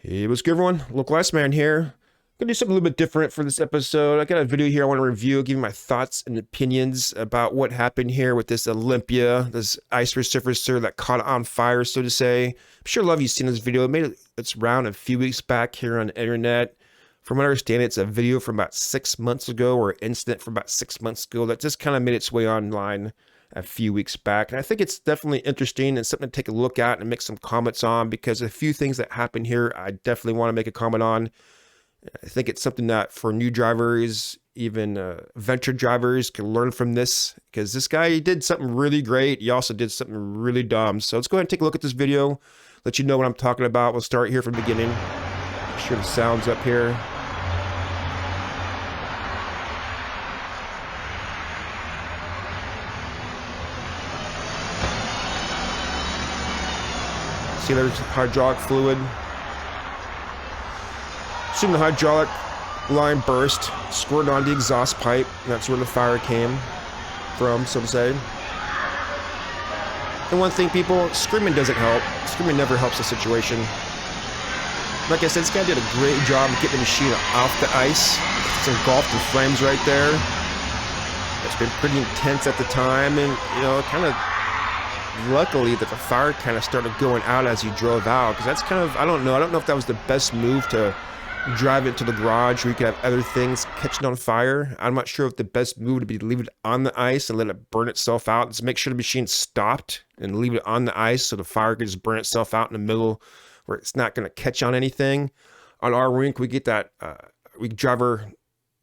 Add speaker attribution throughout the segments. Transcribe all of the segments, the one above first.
Speaker 1: Hey, what's good, everyone? Local Ice Man here. Gonna do something a little bit different for this episode. I got a video here I want to review, give you my thoughts and opinions about what happened here with this Olympia, this ice resurfacer that caught on fire, so to say. I'm sure a lot of you seen this video. It made its round a few weeks back here on the internet. From what I understand, it's a video from about 6 months ago, or an incident from about 6 months ago that just kind of made its way online a few weeks back. And I think it's definitely interesting and something to take a look at and make some comments on, because a few things that happen here I definitely want to make a comment on. I think it's something that for new drivers, even venture drivers, can learn from this, because this guy, he did something really great. He also did something really dumb. So let's go ahead and take a look at this video, let you know what I'm talking about. We'll start here from the beginning. Make sure the sound's up here. See, there's hydraulic fluid. Assume the hydraulic line burst, squirted onto the exhaust pipe, and that's where the fire came from, so to say. And one thing, people, screaming doesn't help. Screaming never helps the situation. Like I said, this guy did a great job of getting the machine off the ice. It's engulfed in flames right there. It's been pretty intense at the time, and, you know, kind of luckily that the fire kind of started going out as you drove out, because that's kind of, I don't know if that was the best move to drive it to the garage where you could have other things catching on fire. I'm not sure if the best move would be to leave it on the ice and let it burn itself out. Just make sure the machine stopped and leave it on the ice so the fire could just burn itself out in the middle where it's not going to catch on anything. On our rink, we get that, we drive our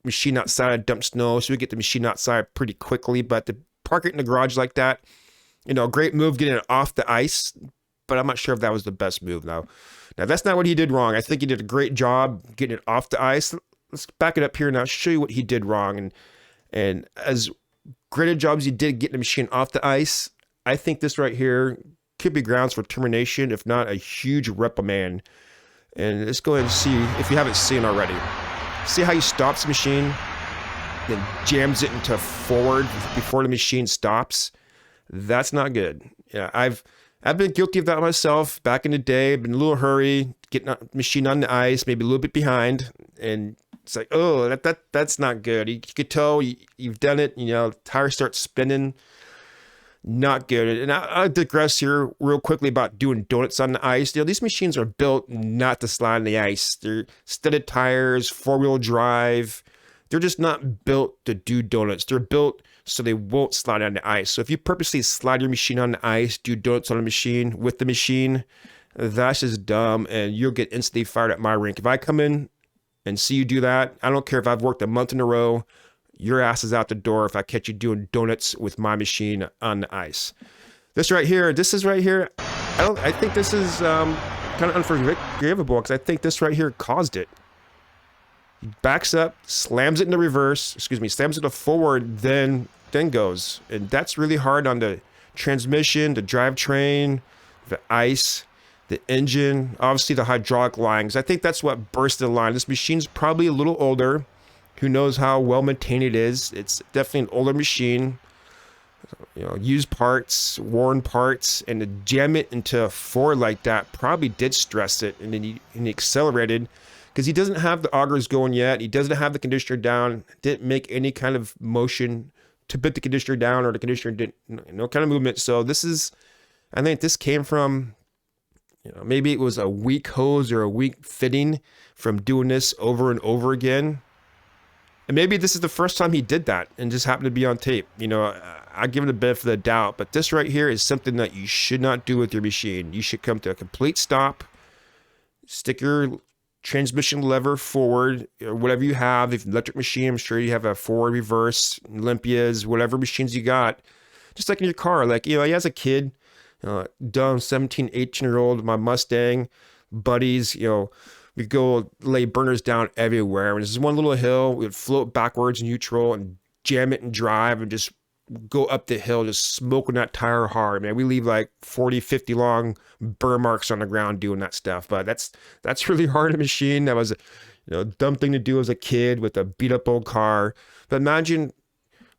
Speaker 1: machine outside, dump snow, so we get the machine outside pretty quickly. But to park it in the garage like that, you know, great move getting it off the ice, but I'm not sure if that was the best move. Now that's not what he did wrong. I think he did a great job getting it off the ice. Let's back it up here now, show you what he did wrong. And as great a job as he did getting the machine off the ice, I think this right here could be grounds for termination, if not a huge reprimand. And let's go ahead and see, if you haven't seen already, see how he stops the machine, then jams it into forward before the machine stops. That's not good. Yeah, I've been guilty of that myself back in the day. Been in a little hurry, getting the machine on the ice, maybe a little bit behind, and it's like, oh, that's not good. You could tell you've done it. You know, tires start spinning. Not good. And I'll digress here real quickly about doing donuts on the ice. You know, these machines are built not to slide on the ice. They're studded tires, four-wheel drive. They're just not built to do donuts. They're built so they won't slide on the ice. So if you purposely slide your machine on the ice, do donuts on the machine with the machine, that's just dumb, and you'll get instantly fired at my rink. If I come in and see you do that, I don't care if I've worked a month in a row, your ass is out the door if I catch you doing donuts with my machine on the ice. This right here, I think this is kind of unforgivable, because I think this right here caused it. He backs up, slams it into reverse, slams it to forward, then goes. And that's really hard on the transmission, the drivetrain, the ice, the engine, obviously the hydraulic lines. I think that's what burst the line. This machine's probably a little older. Who knows how well maintained it is? It's definitely an older machine. You know, used parts, worn parts, and to jam it into forward like that probably did stress it, and then he accelerated. Because he doesn't have the augers going yet. He doesn't have the conditioner down. Didn't make any kind of motion to put the conditioner down, or the conditioner didn't, no kind of movement. So I think this came from, you know, maybe it was a weak hose or a weak fitting from doing this over and over again. And maybe this is the first time he did that and just happened to be on tape. You know, I give it a benefit of the doubt, but this right here is something that you should not do with your machine. You should come to a complete stop, stick your transmission lever forward, or whatever you have. If electric machine, I'm sure you have a forward, reverse, Olympias, whatever machines you got. Just like in your car, like, you know, as a kid, dumb 17, 18-year-old, my Mustang buddies, you know, we go lay burners down everywhere. And this is one little hill, we would float backwards in neutral and jam it and drive and just go up the hill, just smoking that tire hard, man. We leave like 40, 50 long burr marks on the ground doing that stuff. But that's really hard to machine. That was a, you know, dumb thing to do as a kid with a beat up old car. But imagine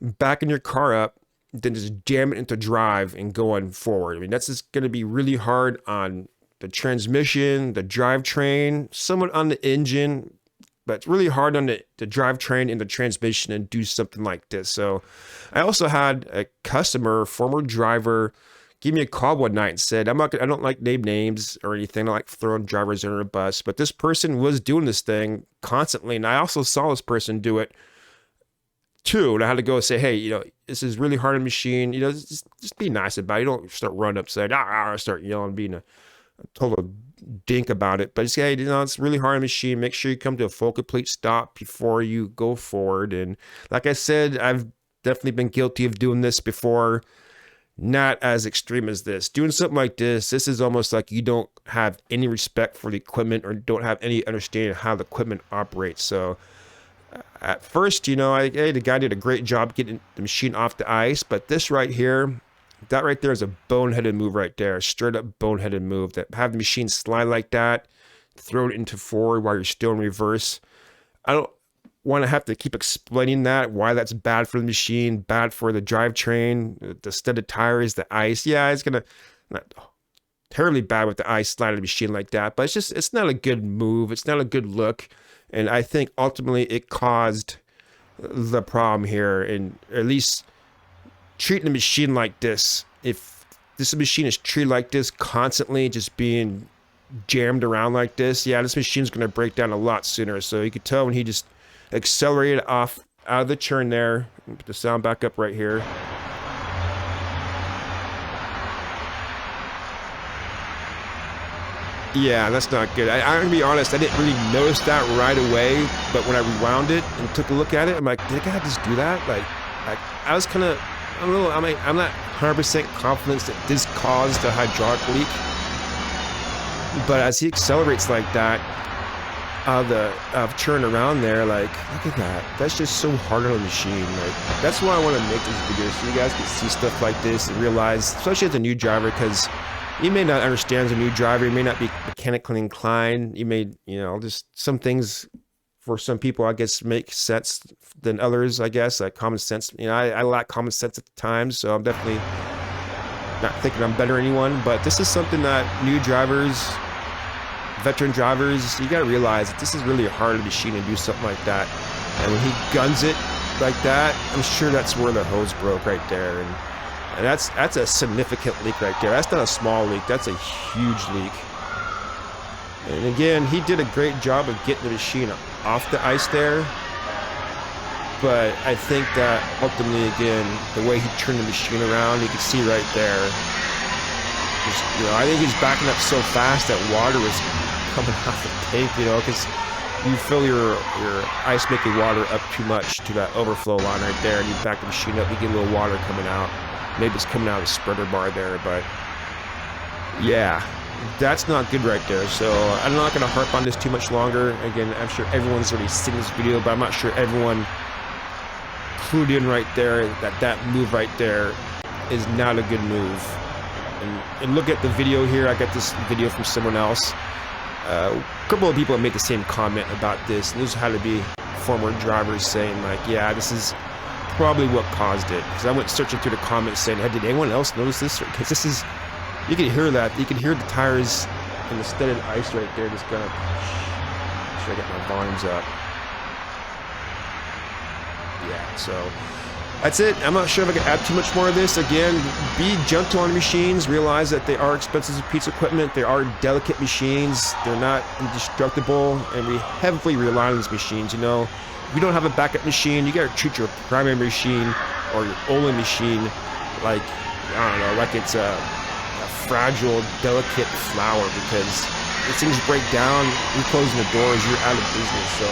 Speaker 1: backing your car up, then just jam it into drive and going forward. I mean, that's just going to be really hard on the transmission, the drivetrain, somewhat on the engine, but it's really hard on the drivetrain and the transmission and do something like this. So I also had a customer, former driver, give me a call one night and said, I don't like name names or anything. I don't like throwing drivers under a bus, but this person was doing this thing constantly. And I also saw this person do it too. And I had to go and say, hey, you know, this is really hard on the machine. You know, just be nice about it. You don't start running up, saying, start yelling, being a total dink about it. But just, hey, you know, it's really hard on the machine. Make sure you come to a full, complete stop before you go forward. And like I said, I've definitely been guilty of doing this before. Not as extreme as this. Doing something like this is almost like you don't have any respect for the equipment or don't have any understanding of how the equipment operates. So at first, you know, hey, the guy did a great job getting the machine off the ice, but this right here, that right there is a boneheaded move right there. Straight up boneheaded move. That have the machine slide like that, throw it into forward while you're still in reverse. I don't want to have to keep explaining that, why that's bad for the machine, bad for the drivetrain, the studded tires, the ice. Yeah, it's gonna not terribly bad with the ice sliding the machine like that, but it's not a good move. It's not a good look, and I think ultimately it caused the problem here. And at least treating the machine like this, if this machine is treated like this constantly, just being jammed around like this, yeah, this machine's gonna break down a lot sooner. So you could tell when he just accelerated off out of the churn there. Put the sound back up right here. Yeah, that's not good. I'm gonna be honest, I didn't really notice that right away, but when I rewound it and took a look at it, I'm like, did the guy just do that? Like I was kind of I'm not 100% confident that this caused a hydraulic leak, but as he accelerates like that of churn around there, like, look at that. That's just so hard on the machine. Like, that's why I want to make this video, so you guys can see stuff like this and realize, especially as a new driver, because you may not understand as a new driver, you may not be mechanically inclined, you may, you know, just some things for some people, I guess, make sense than others, I guess, like common sense. You know, I lack common sense at the time, so I'm definitely not thinking I'm better than anyone, but this is something that new drivers, veteran drivers, you got to realize that this is really a hard machine to do something like that. And when he guns it like that, I'm sure that's where the hose broke right there. And that's a significant leak right there. That's not a small leak. That's a huge leak. And again, he did a great job of getting the machine off the ice there. But I think that ultimately, again, the way he turned the machine around, you can see right there. You know, I think he's backing up so fast that water was coming off the tank, you know, because you fill your ice making water up too much to that overflow line right there, and you back the machine up, you get a little water coming out. Maybe it's coming out of the spreader bar there, but yeah, that's not good right there. So I'm not going to harp on this too much longer. Again, I'm sure everyone's already seen this video, but I'm not sure everyone clued in right there that move right there is not a good move. And look at the video here. I got this video from someone else. A couple of people have made the same comment about this. And this had to be former drivers saying, like, yeah, this is probably what caused it. Because I went searching through the comments saying, hey, did anyone else notice this? Because this is, you can hear that. You can hear the tires and the studded ice right there. Just gonna, make sure I get my volumes up. Yeah, so that's it. I'm not sure if I can add too much more of this. Again, be gentle on machines. Realize that they are expensive piece of equipment. They are delicate machines. They're not indestructible, and we heavily rely on these machines. You know, if you don't have a backup machine, you gotta treat your primary machine or your only machine like, I don't know, like it's a fragile, delicate flower, because if things break down, you're closing the doors, you're out of business. So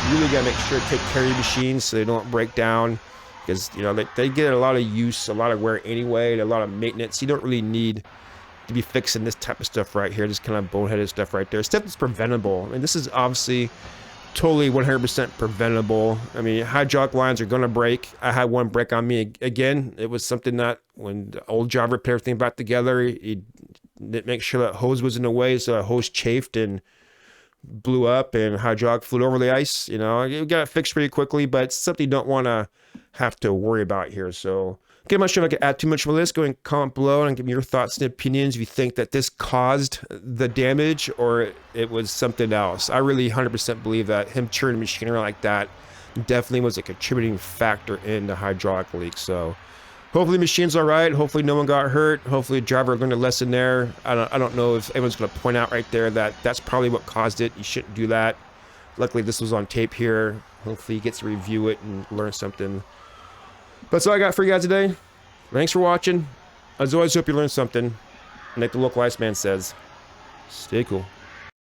Speaker 1: you really gotta make sure to take care of your machines so they don't break down. Because, you know, they get a lot of use, a lot of wear anyway, a lot of maintenance. You don't really need to be fixing this type of stuff right here, just kind of boneheaded stuff right there. Stuff that's preventable. And this is obviously totally 100% preventable. I mean, hydraulic lines are going to break. I had one break on me again. It was something that when the old driver put everything back together, he didn't make sure that hose was in the way, so that hose chafed and blew up and hydraulic flew over the ice. You know, you got it fixed pretty quickly, but it's something you don't want to have to worry about here. So Okay, I'm not sure if I can add too much for this. Go and comment below and give me your thoughts and opinions if you think that this caused the damage or it was something else. I really 100% believe that him turning the machine around like that definitely was a contributing factor in the hydraulic leak. So hopefully the machine's all right. Hopefully no one got hurt. Hopefully the driver learned a lesson there. I don't know if anyone's going to point out right there that that's probably what caused it. You shouldn't do that. Luckily this was on tape here. Hopefully he gets to review it and learn something. That's all I got for you guys today. Thanks for watching. As always, hope you learned something. And like the local Iceman says, stay cool.